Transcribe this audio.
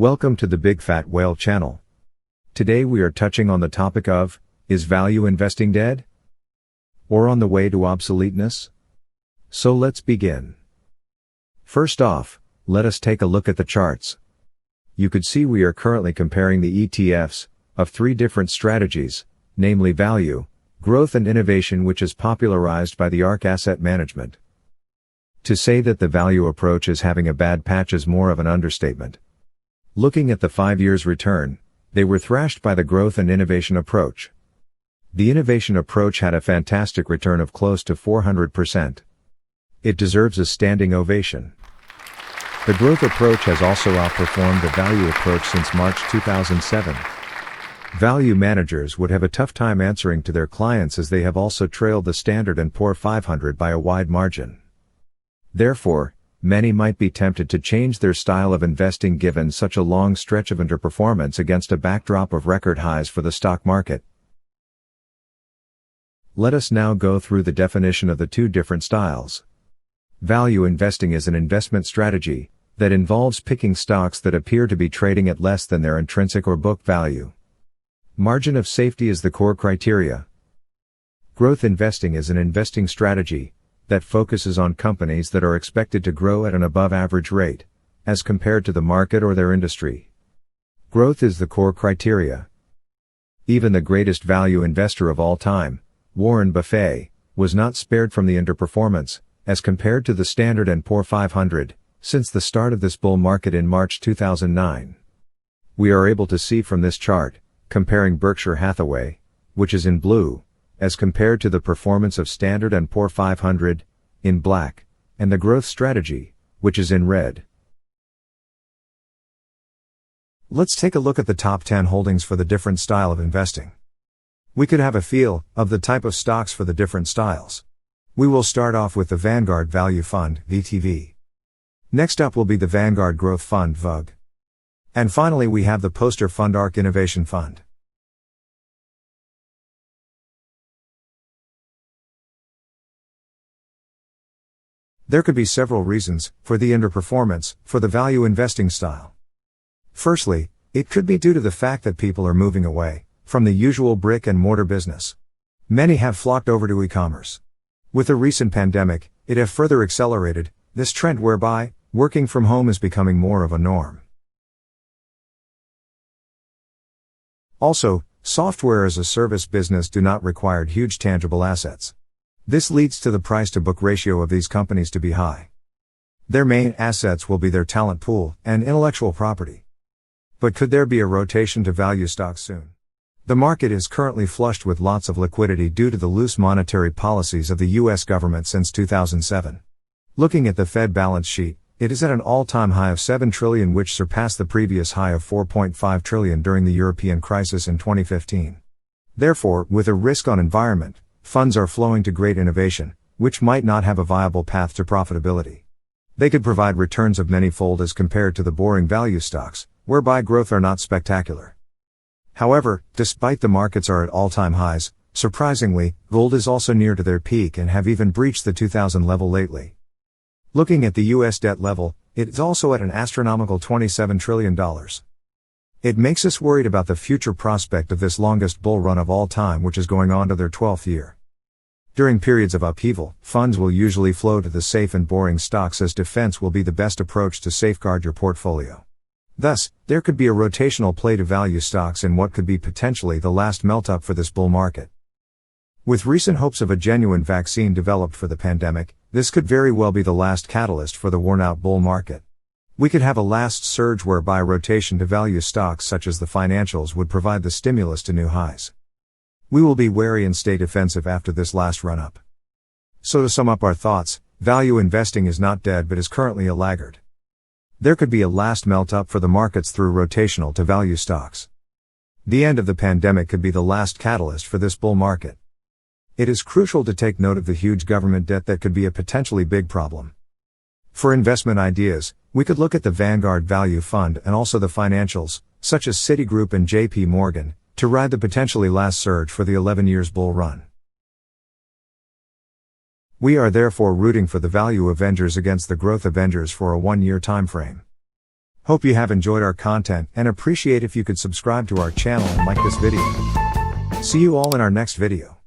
Welcome to the Big Fat Whale channel. Today we are touching on the topic of, is value investing dead? Or on the way to obsoleteness? So let's begin. First off, let us take a look at the charts. You could see we are currently comparing the ETFs of three different strategies, namely value, growth and innovation, which is popularized by the ARK Asset Management. To say that the value approach is having a bad patch is more of an understatement. Looking at the 5 years return, they were thrashed by the growth and innovation approach. The innovation approach had a fantastic return of close to 400%. It deserves a standing ovation. The growth approach has also outperformed the value approach since March 2007. Value managers would have a tough time answering to their clients, as they have also trailed the Standard & Poor 500 by a wide margin. Therefore, many might be tempted to change their style of investing given such a long stretch of underperformance against a backdrop of record highs for the stock market. Let us now go through the definition of the two different styles. Value investing is an investment strategy that involves picking stocks that appear to be trading at less than their intrinsic or book value. Margin of safety is the core criteria. Growth investing is an investing strategy that focuses on companies that are expected to grow at an above-average rate, as compared to the market or their industry. Growth is the core criteria. Even the greatest value investor of all time, Warren Buffett, was not spared from the underperformance, as compared to the Standard & Poor 500, since the start of this bull market in March 2009. We are able to see from this chart, comparing Berkshire Hathaway, which is in blue, as compared to the performance of Standard & Poor 500, in black, and the growth strategy, which is in red. Let's take a look at the top 10 holdings for the different style of investing. We could have a feel of the type of stocks for the different styles. We will start off with the Vanguard Value Fund, VTV. Next up will be the Vanguard Growth Fund, VUG. And finally we have the poster fund ARK Innovation Fund. There could be several reasons for the underperformance for the value investing style. Firstly, it could be due to the fact that people are moving away from the usual brick and mortar business. Many have flocked over to e-commerce. With the recent pandemic, it has further accelerated this trend whereby working from home is becoming more of a norm. Also, software as a service business do not require huge tangible assets. This leads to the price-to-book ratio of these companies to be high. Their main assets will be their talent pool and intellectual property. But could there be a rotation to value stocks soon? The market is currently flushed with lots of liquidity due to the loose monetary policies of the US government since 2007. Looking at the Fed balance sheet, it is at an all-time high of 7 trillion, which surpassed the previous high of 4.5 trillion during the European crisis in 2015. Therefore, with a risk-on environment, funds are flowing to great innovation, which might not have a viable path to profitability. They could provide returns of many-fold as compared to the boring value stocks, whereby growth are not spectacular. However, despite the markets are at all-time highs, surprisingly, gold is also near to their peak and have even breached the 2000 level lately. Looking at the US debt level, it is also at an astronomical $27 trillion. It makes us worried about the future prospect of this longest bull run of all time, which is going on to their 12th year. During periods of upheaval, funds will usually flow to the safe and boring stocks, as defense will be the best approach to safeguard your portfolio. Thus, there could be a rotational play to value stocks in what could be potentially the last melt-up for this bull market. With recent hopes of a genuine vaccine developed for the pandemic, this could very well be the last catalyst for the worn-out bull market. We could have a last surge whereby rotation to value stocks such as the financials would provide the stimulus to new highs. We will be wary and stay defensive after this last run-up. So to sum up our thoughts, value investing is not dead but is currently a laggard. There could be a last melt-up for the markets through rotational to value stocks. The end of the pandemic could be the last catalyst for this bull market. It is crucial to take note of the huge government debt that could be a potentially big problem. For investment ideas, we could look at the Vanguard Value Fund and also the financials, such as Citigroup and JP Morgan, to ride the potentially last surge for the 11 years bull run. We are therefore rooting for the value Avengers against the growth Avengers for a 1-year time frame. Hope you have enjoyed our content and appreciate if you could subscribe to our channel and like this video. See you all in our next video.